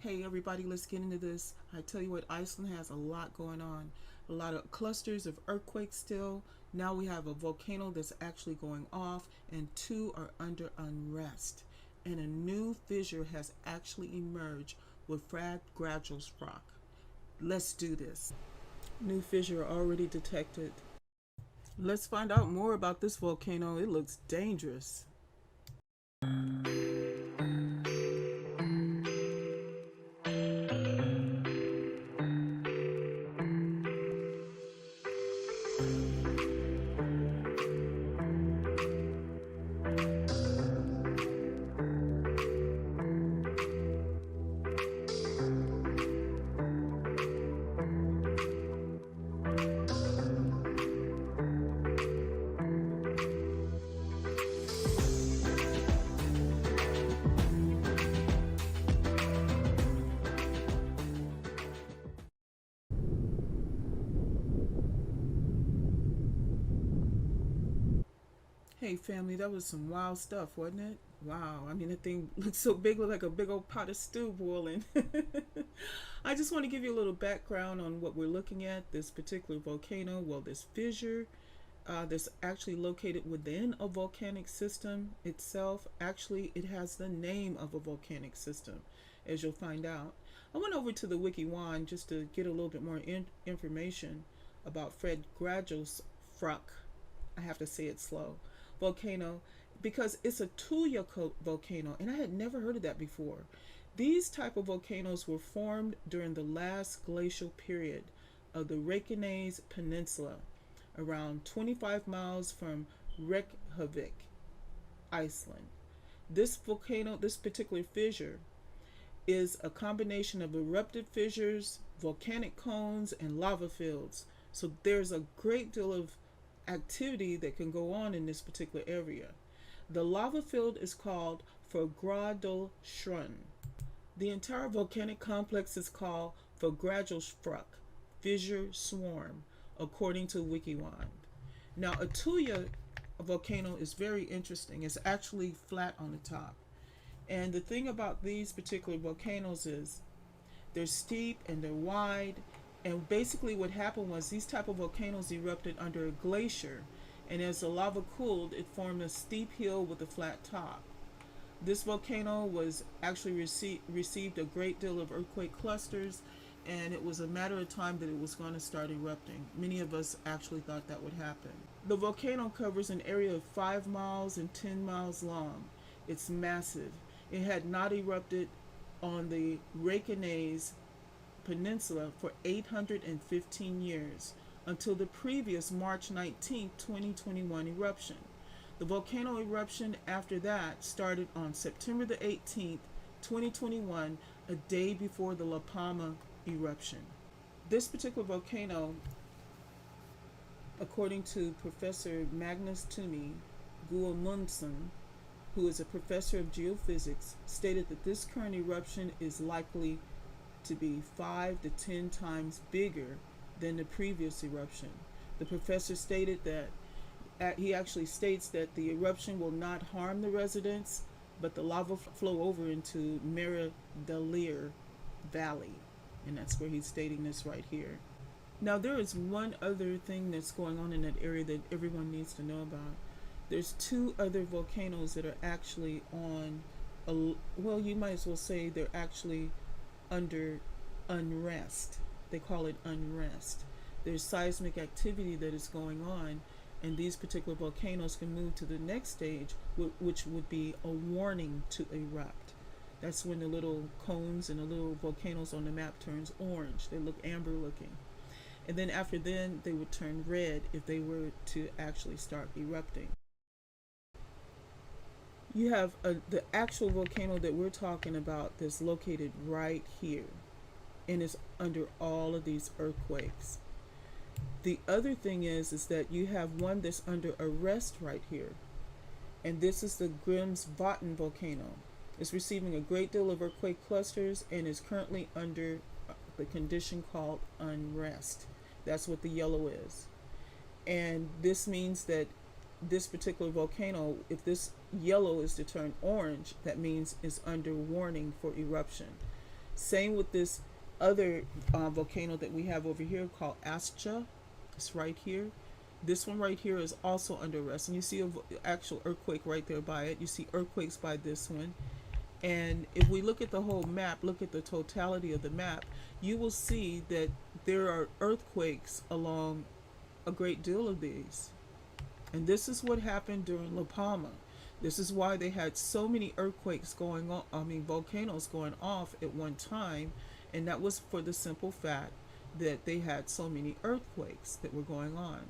Hey everybody, let's get into this. I tell you what, Iceland has a lot going on. A lot of clusters of earthquakes still. Now we have a volcano that's actually going off, and two are under unrest. And a new fissure has actually emerged with Fagradalsfjall. Let's do this. New fissure already detected. Let's find out more about this volcano. It looks dangerous. Hey family, that was some wild stuff, wasn't it? Wow, I mean that thing looks so big, looked like a big old pot of stew boiling. I just want to give you a little background on what we're looking at. This particular volcano, well, this fissure that's actually located within a volcanic system itself. Actually, it has the name of a volcanic system, as you'll find out. I went over to the Wikiwand just to get a little bit more information about Fagradalsfjall. I have to say it slow. Volcano, because it's a Tuyo volcano, and I had never heard of that before. These type of volcanoes were formed during the Last Glacial Period of the Reykjanes Peninsula, around 25 miles from Reykjavík, Iceland. This volcano, this particular fissure, is a combination of erupted fissures, volcanic cones, and lava fields. So there's a great deal of activity that can go on in this particular area. The lava field is called Fagradalshrun. The entire volcanic complex is called Fagradalsfjall Fissure Swarm, according to Wikiwand. Now, a tuya volcano is very interesting. It's actually flat on the top. And the thing about these particular volcanoes is they're steep and they're wide. And basically what happened was these type of volcanoes erupted under a glacier, and as the lava cooled, it formed a steep hill with a flat top. This volcano was actually received a great deal of earthquake clusters, and it was a matter of time that it was going to start erupting. Many of us actually thought that would happen. The volcano covers an area of 5 miles and 10 miles long. It's massive. It had not erupted on the Reykjanes Peninsula for 815 years, until the previous March 19, 2021 eruption. The volcano eruption after that started on September the 18th, 2021, a day before the La Palma eruption. This particular volcano, according to Professor Magnus Tumi Guðmundsson, who is a professor of geophysics, stated that this current eruption is likely to be 5 to 10 times bigger than the previous eruption. The professor stated that he actually states that the eruption will not harm the residents, but the lava flow over into Fagradalsfjall Valley, and that's where he's stating this right here. Now, there is one other thing that's going on in that area that everyone needs to know about. There's two other volcanoes that are actually on well, you might as well say they're actually under unrest. They call it unrest. There's seismic activity that is going on, and these particular volcanoes can move to the next stage, which would be a warning to erupt. That's when the little cones and the little volcanoes on the map turns orange. They look amber looking. And then after then, they would turn red if they were to actually start erupting. You have the actual volcano that we're talking about that's located right here, and is under all of these earthquakes. The other thing is that you have one that's under arrest right here, and this is the Grimsvatn volcano. It's receiving a great deal of earthquake clusters and is currently under the condition called unrest. That's what the yellow is. And this means that this particular volcano, if this yellow is to turn orange, that means it's under warning for eruption. Same with this other volcano that we have over here called Ascha. It's right here. This one right here is also under arrest, and you see an actual earthquake right there by it. You see earthquakes by this one. And if we look at the whole map, look at the totality of the map, you will see that there are earthquakes along a great deal of these. And this is what happened during La Palma. This is why they had so many earthquakes going on, volcanoes going off at one time. And that was for the simple fact that they had so many earthquakes that were going on.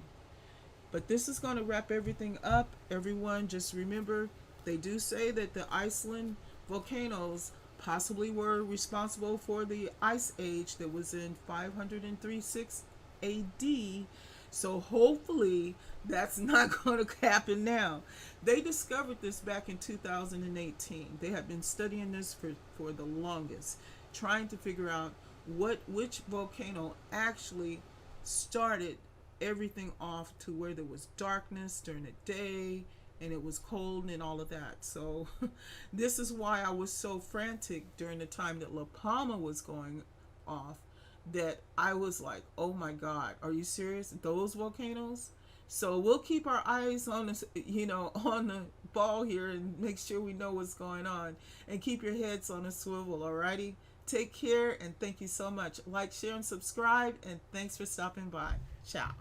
But this is going to wrap everything up. Everyone, just remember, they do say that the Iceland volcanoes possibly were responsible for the ice age that was in 503-6 AD. So hopefully that's not going to happen now. They discovered this back in 2018. They have been studying this for the longest, trying to figure out which volcano actually started everything off to where there was darkness during the day and it was cold and all of that. So this is why I was so frantic during the time that La Palma was going off, that I was like, oh my God, are you serious? Those volcanoes? So we'll keep our eyes on this, on the ball here and make sure we know what's going on, and keep your heads on a swivel. Alrighty, take care and thank you so much. Like, share, and subscribe, and thanks for stopping by. Ciao.